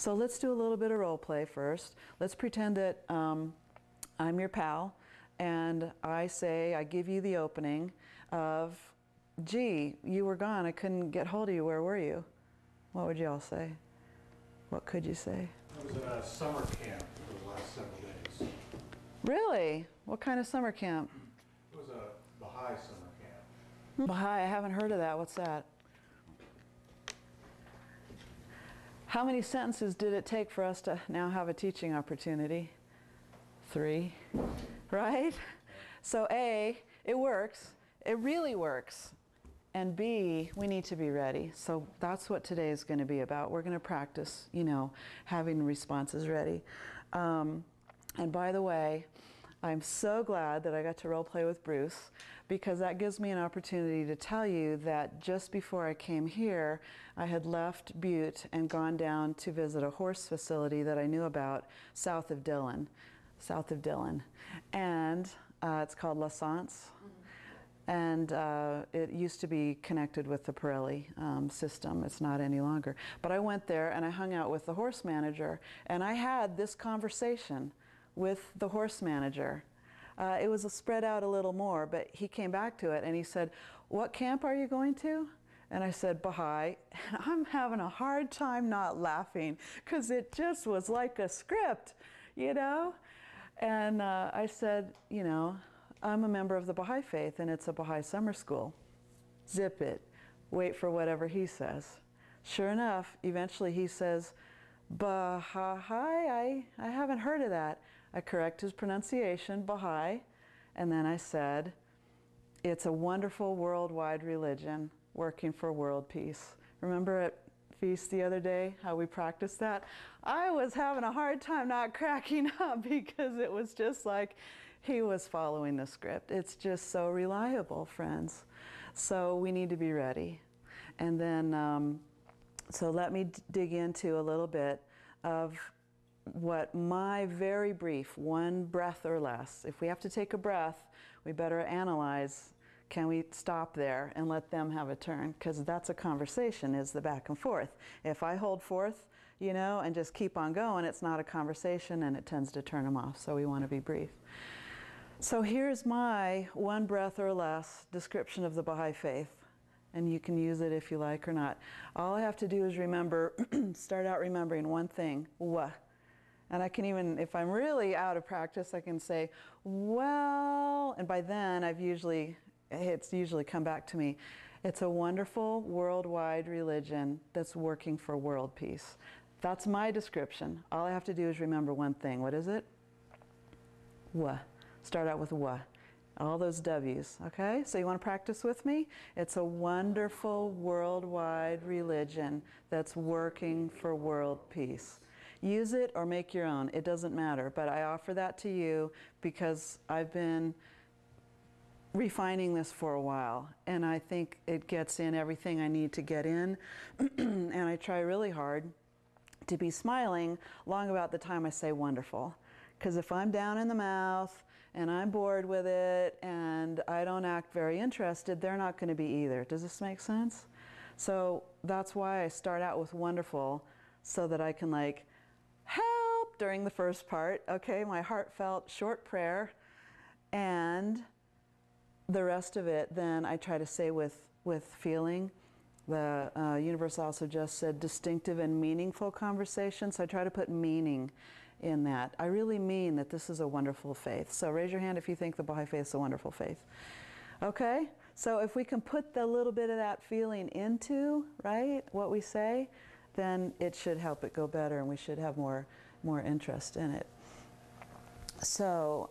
So let's do a little bit of role play first. Let's pretend that I'm your pal, and I give you the opening of, gee, you were gone, I couldn't get hold of you, where were you? What would you all say? What could you say? I was at a summer camp for the last several days. Really? What kind of summer camp? It was a Baha'i summer camp. Baha'i, I haven't heard of that. What's that? How many sentences did it take for us to now have a teaching opportunity? 3, right? So A, it works. It really works. And B, we need to be ready. So that's what today is going to be about. We're going to practice, having responses ready. And by the way, I'm so glad that I got to role play with Bruce, because that gives me an opportunity to tell you that just before I came here, I had left Butte and gone down to visit a horse facility that I knew about south of Dillon. And it's called La Sance. And it used to be connected with the Pirelli system. It's not any longer. But I went there and I hung out with the horse manager, and I had this conversation with the horse manager. It was spread out a little more, but he came back to it and he said, "What camp are you going to?" And I said, "Baha'i." And I'm having a hard time not laughing, because it just was like a script, And I said, I'm a member of the Baha'i faith, and it's a Baha'i summer school. Zip it. Wait for whatever he says. Sure enough, eventually he says, "Baha'i, I haven't heard of that." I correct his pronunciation, Baha'i, and then I said, "It's a wonderful worldwide religion working for world peace." Remember at Feast the other day how we practiced that? I was having a hard time not cracking up, because it was just like he was following the script. It's just so reliable, friends. So we need to be ready. And then, so let me dig into a little bit of what my very brief, 1 breath or less. If we have to take a breath, we better analyze, can we stop there and let them have a turn? Because that's a conversation, is the back and forth. If I hold forth, and just keep on going, it's not a conversation, and it tends to turn them off. So we want to be brief. So here's my 1 breath or less description of the Baha'i faith. And you can use it if you like or not. All I have to do is remember, start out remembering one thing, wa. And I can even, if I'm really out of practice, I can say, well, and by then it's usually come back to me. It's a wonderful worldwide religion that's working for world peace. That's my description. All I have to do is remember one thing. What is it? Wa. Start out with wa. All those W's, okay? So you want to practice with me? It's a wonderful worldwide religion that's working for world peace. Use it or make your own. It doesn't matter. But I offer that to you because I've been refining this for a while, and I think it gets in everything I need to get in. And I try really hard to be smiling long about the time I say wonderful. Because if I'm down in the mouth and I'm bored with it and I don't act very interested, they're not going to be either. Does this make sense? So that's why I start out with wonderful, so that I can help during the first part, okay? My heartfelt short prayer, and the rest of it then I try to say with feeling. The universe also just said distinctive and meaningful conversation, so I try to put meaning in that. I really mean that this is a wonderful faith. So raise your hand if you think the Baha'i faith is a wonderful faith. Okay? So if we can put the little bit of that feeling into, right, what we say, then it should help it go better, and we should have more interest in it. So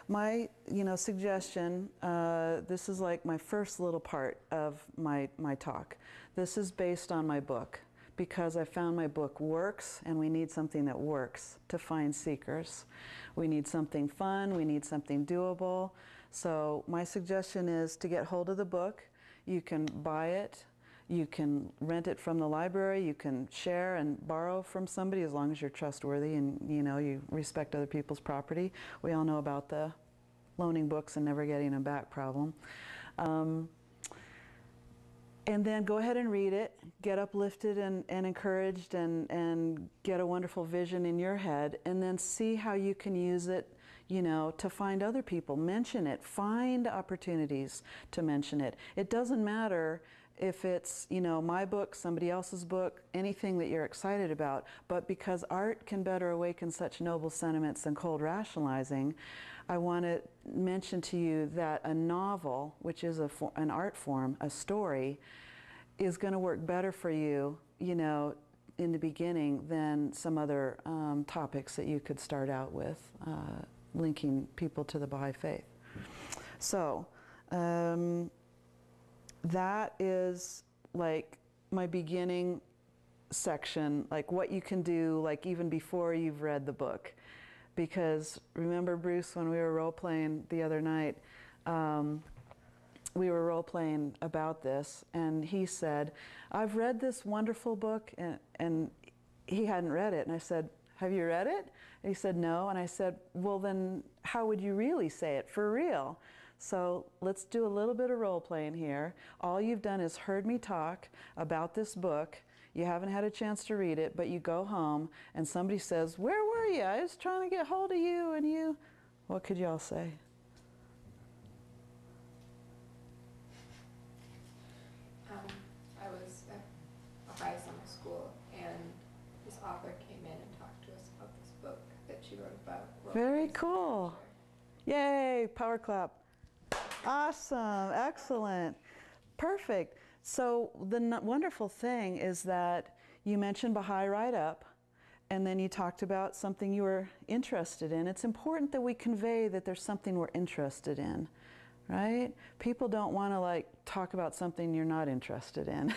my suggestion, this is like my first little part of my talk. This is based on my book, because I found my book works, and we need something that works to find seekers. We need something fun, we need something doable. So my suggestion is to get hold of the book. You can buy it, you can rent it from the library, you can share and borrow from somebody, as long as you're trustworthy and you respect other people's property. We all know about the loaning books and never getting them back problem. And then go ahead and read it, get uplifted and encouraged and get a wonderful vision in your head, and then see how you can use it, you know, to find other people. Mention it, find opportunities to mention it. It doesn't matter if it's, you know, my book, somebody else's book, anything that you're excited about, but because art can better awaken such noble sentiments than cold rationalizing, I want to mention to you that a novel, which is an art form, a story, is going to work better for you, you know, in the beginning than some other topics that you could start out with, linking people to the Baha'i faith. So, that is like my beginning section, like what you can do, like even before you've read the book. Because remember, Bruce, when we were role-playing the other night, we were role-playing about this, and he said, I've read this wonderful book, and he hadn't read it. And I said, have you read it? And he said, no. And I said, well, then how would you really say it for real? So let's do a little bit of role-playing here. All you've done is heard me talk about this book. You haven't had a chance to read it, but you go home and somebody says, where were you? I was trying to get hold of you, and you, what could y'all say? I was at Baha'i Summer School, and this author came in and talked to us about this book that she wrote about. Very cool. Yay, power clap. Awesome, excellent, perfect. So the wonderful thing is that you mentioned Baha'i right up, and then you talked about something you were interested in. It's important that we convey that there's something we're interested in, right? People don't want to like talk about something you're not interested in.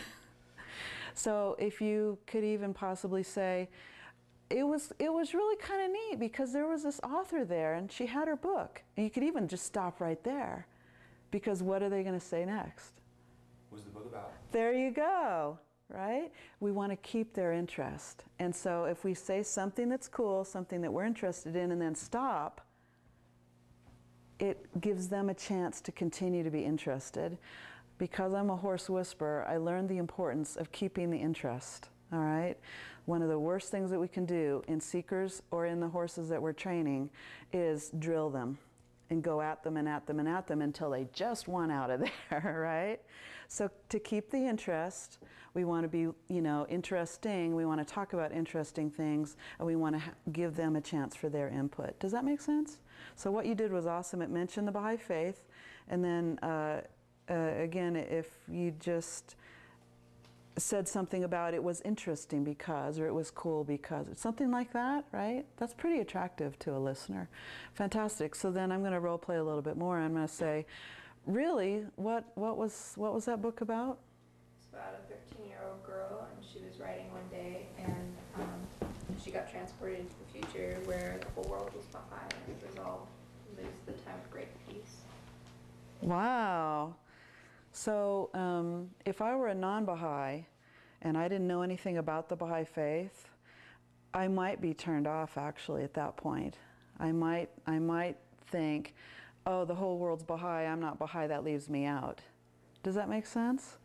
So if you could even possibly say, it was really kind of neat because there was this author there and she had her book. And you could even just stop right there, because what are they going to say next? What's the book about? There you go, right? We want to keep their interest. And so if we say something that's cool, something that we're interested in, and then stop, it gives them a chance to continue to be interested. Because I'm a horse whisperer, I learned the importance of keeping the interest, all right? One of the worst things that we can do in seekers or in the horses that we're training is drill them and go at them and at them and at them until they just want out of there, right? So to keep the interest, we want to be, you know, interesting, we want to talk about interesting things, and we want to give them a chance for their input. Does that make sense? So what you did was awesome. It mentioned the Baha'i faith, and then again, if you just said something about it was interesting because, or it was cool because, something like that, right? That's pretty attractive to a listener. Fantastic. So then I'm going to role play a little bit more. I'm going to say, really, what was that book about? It's about a 13-year-old girl, and she was writing one day, and she got transported into the future where the whole world was Baha'i, and it was all, it was the time of great peace. Wow. So if I were a non-Baha'i and I didn't know anything about the Baha'i faith, I might be turned off actually at that point. I might think, oh, the whole world's Baha'i, I'm not Baha'i, that leaves me out. Does that make sense?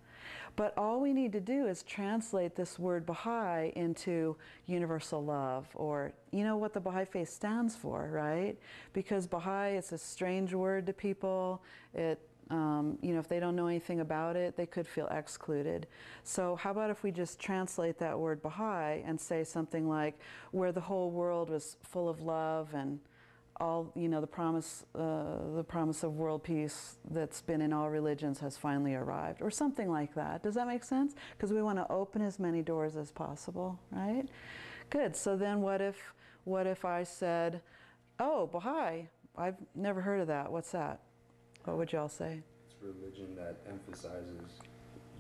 But all we need to do is translate this word Baha'i into universal love, or you know what the Baha'i faith stands for, right? Because Baha'i is a strange word to people. It you know, if they don't know anything about it, they could feel excluded. So how about if we just translate that word Baha'i and say something like, where the whole world was full of love and all, you know, the promise of world peace that's been in all religions has finally arrived, or something like that. Does that make sense? Because we want to open as many doors as possible, right? Good. So then what if I said, oh, Baha'i, I've never heard of that. What's that? What would y'all say? It's a religion that emphasizes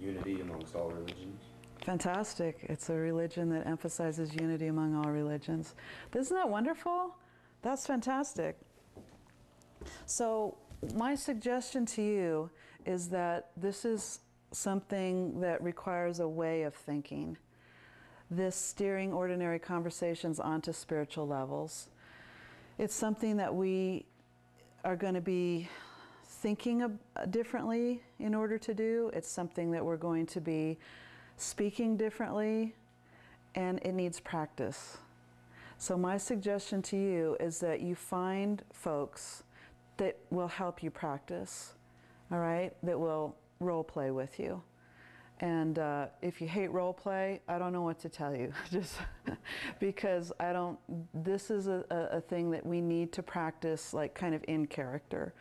unity amongst all religions. Fantastic. It's a religion that emphasizes unity among all religions. Isn't that wonderful? That's fantastic. So my suggestion to you is that this is something that requires a way of thinking. This steering ordinary conversations onto spiritual levels. It's something that we are going to be thinking differently in order to do. It's something that we're going to be speaking differently, and it needs practice. So my suggestion to you is that you find folks that will help you practice, all right, that will role play with you. And if you hate role play, I don't know what to tell you, just because this is a thing that we need to practice, like kind of in character.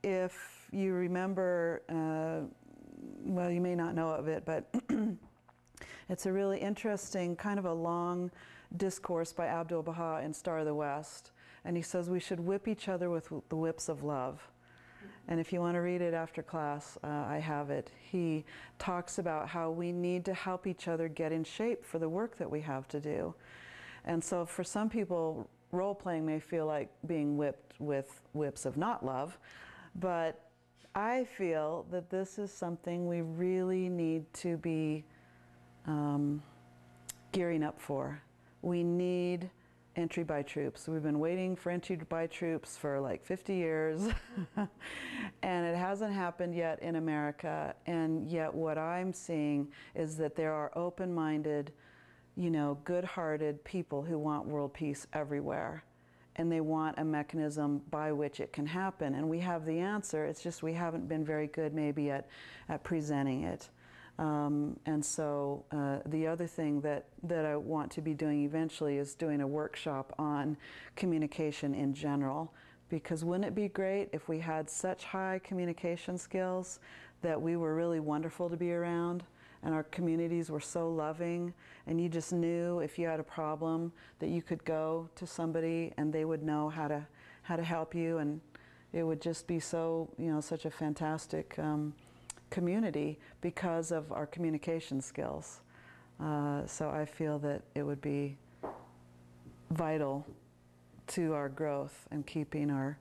If you remember, well, you may not know of it, but it's a really interesting, kind of a long discourse by Abdu'l-Baha in Star of the West. And he says we should whip each other with the whips of love. And if you want to read it after class, I have it. He talks about how we need to help each other get in shape for the work that we have to do. And so for some people, role-playing may feel like being whipped with whips of not love, but I feel that this is something we really need to be gearing up for. We need entry by troops. We've been waiting for entry by troops for like 50 years and it hasn't happened yet in America. And yet what I'm seeing is that there are open-minded, you know, good-hearted people who want world peace everywhere. And they want a mechanism by which it can happen. And we have the answer, it's just we haven't been very good maybe at presenting it. And so the other thing that I want to be doing eventually is doing a workshop on communication in general. Because wouldn't it be great if we had such high communication skills that we were really wonderful to be around, and our communities were so loving, and you just knew if you had a problem that you could go to somebody and they would know how to help you, and it would just be so, you know, such a fantastic community because of our communication skills. So I feel that it would be vital to our growth and keeping our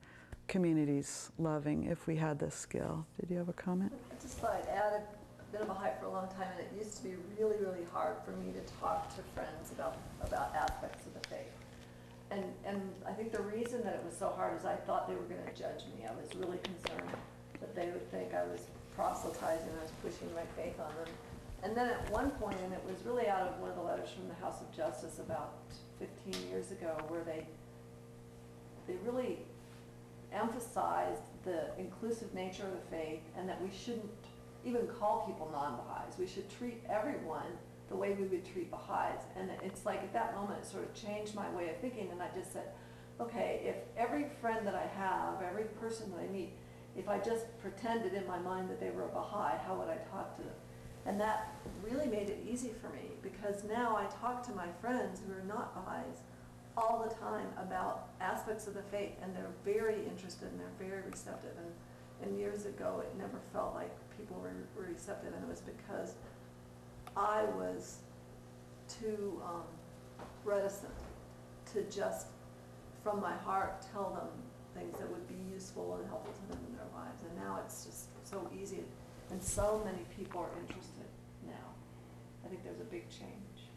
communities loving if we had this skill. Did you have a comment? I just thought I'd add a bit of a hype for a long time, and it used to be really, really hard for me to talk to friends about aspects of the faith. And I think the reason that it was so hard is I thought they were going to judge me. I was really concerned that they would think I was proselytizing, I was pushing my faith on them. And then at one point, and it was really out of one of the letters from the House of Justice about 15 years ago, where they really emphasized the inclusive nature of the faith, and that we shouldn't even call people non-Baha'is. We should treat everyone the way we would treat Baha'is. And it's like at that moment it sort of changed my way of thinking, and I just said, okay, if every friend that I have, every person that I meet, if I just pretended in my mind that they were a Baha'i, how would I talk to them? And that really made it easy for me, because now I talk to my friends who are not Baha'is all the time about aspects of the faith, and they're very interested and they're very receptive. And years ago it never felt like people were receptive, and it was because I was too reticent to just from my heart tell them things that would be useful and helpful to them in their lives. And now it's just so easy, and so many people are interested now. I think there's a big change.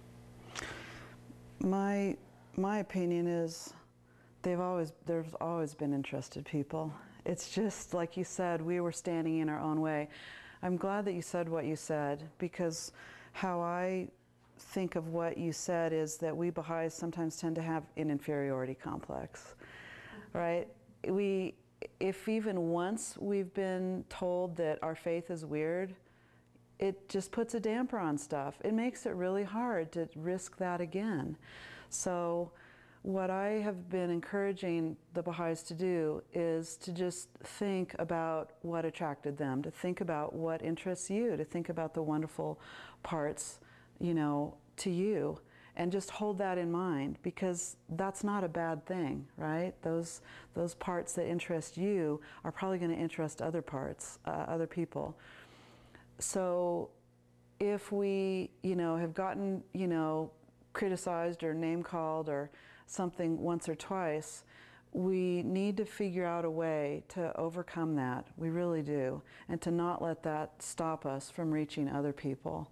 My opinion is there's always been interested people. It's just like you said, we were standing in our own way. I'm glad that you said what you said, because how I think of what you said is that we Baha'is sometimes tend to have an inferiority complex, right? If even once we've been told that our faith is weird, it just puts a damper on stuff. It makes it really hard to risk that again. So what I have been encouraging the Baha'is to do is to just think about what attracted them, to think about what interests you, to think about the wonderful parts, you know, to you, and just hold that in mind, because that's not a bad thing, right? Those parts that interest you are probably going to interest other parts, other people. So if we, you know, have gotten, you know, criticized or name-called or something once or twice, we need to figure out a way to overcome that. We really do. And to not let that stop us from reaching other people.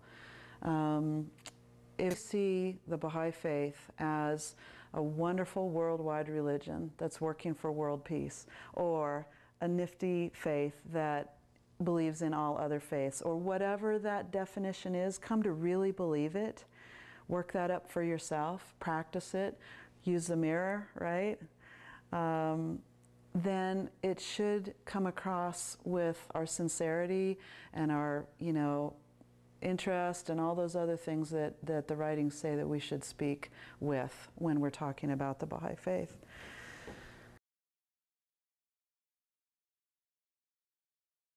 If we see the Baha'i faith as a wonderful worldwide religion that's working for world peace, or a nifty faith that believes in all other faiths, or whatever that definition is, come to really believe it. Work that up for yourself, practice it, use the mirror, right? Then it should come across with our sincerity and our, interest and all those other things that the writings say that we should speak with when we're talking about the Baha'i faith.